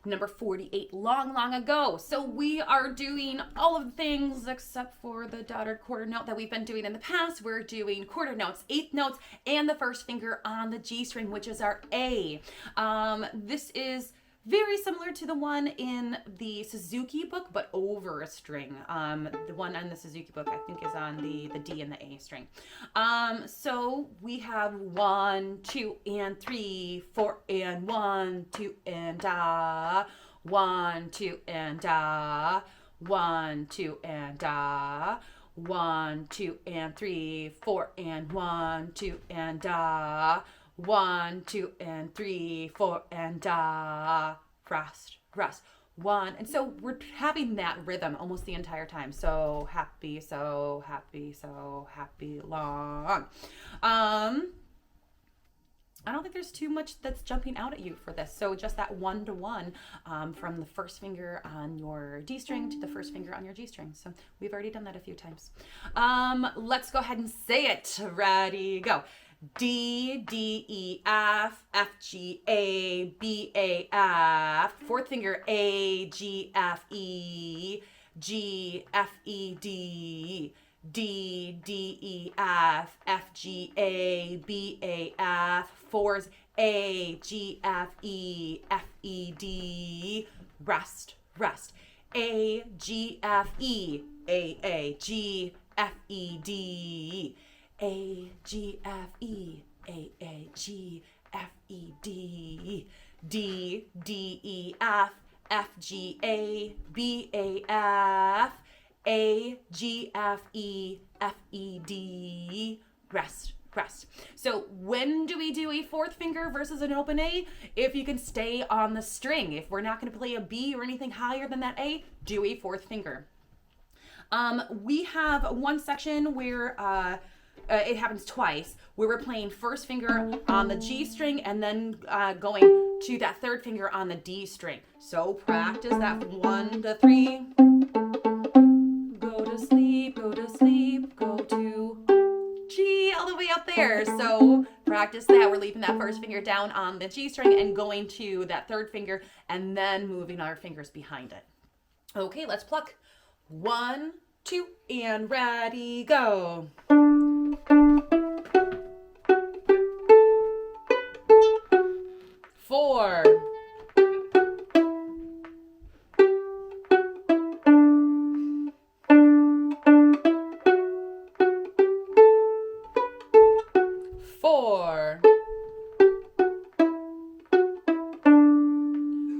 number 48, long ago. So we are doing all of the things except for the dotted quarter note that we've been doing in the past. We're doing quarter notes, eighth notes, and the first finger on the G string, which is our A. This is very similar to the one in the Suzuki book, but over a string. The one on the Suzuki book, I think, is on the D and the A string. So we have 1, 2, and 3, 4, and 1, 2, and da. 1, 2, and da. 1, 2, and da. 1, 2, and 3, 4, and 1, 2, and da. 1, 2, and 3, 4, and da. Rest, rest. 1. And so we're having that rhythm almost the entire time. So happy, so happy, so happy, long. I don't think there's too much that's jumping out at you for this. So just that 1 to 1 from the first finger on your D string to the first finger on your G string. So we've already done that a few times. Let's go ahead and say it. Ready, go. D, D, E, F, F, G, A, B, A, F. Fourth finger, A, G, F, E, G, F, E, D. D, D, E, F, F, G, A, B, A, F. Fours, A, G, F, E, F, E, D. Rest, rest. A, G, F, E, A, G, F, E, D. A, G, F, E, A, G, F, E, D. D, D, E, F, F, G, A, B, A, F. A, G, F, E, F, E, D. Rest, rest. So when do we do a fourth finger versus an open A? If you can stay on the string. If we're not going to play a B or anything higher than that A, do a fourth finger. We have one section where it happens twice, where we're playing first finger on the G string and then going to that third finger on the D string. So practice that from 1 to 3. Go to sleep, go to sleep, go to G, all the way up there. So practice that. We're leaving that first finger down on the G string and going to that third finger and then moving our fingers behind it. Okay, let's pluck. 1, 2, and ready, go. 4. 4.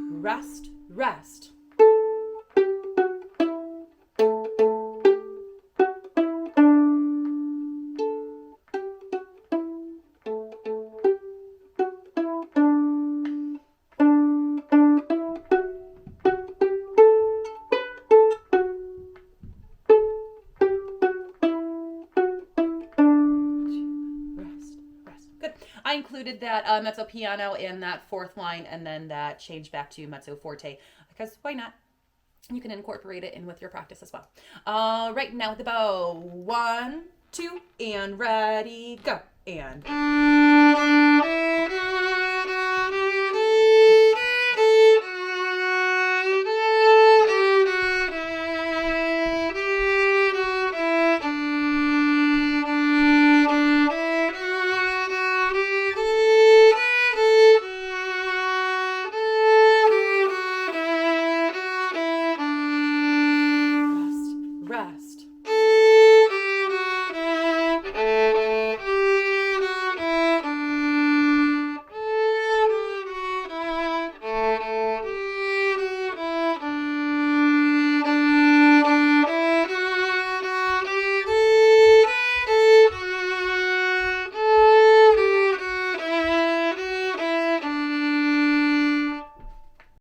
Rest, rest. 'Good. I included that mezzo piano in that fourth line and then that change back to mezzo forte because why not? You can incorporate it in with your practice as well. Right now with the bow. 1, 2, and ready, go. And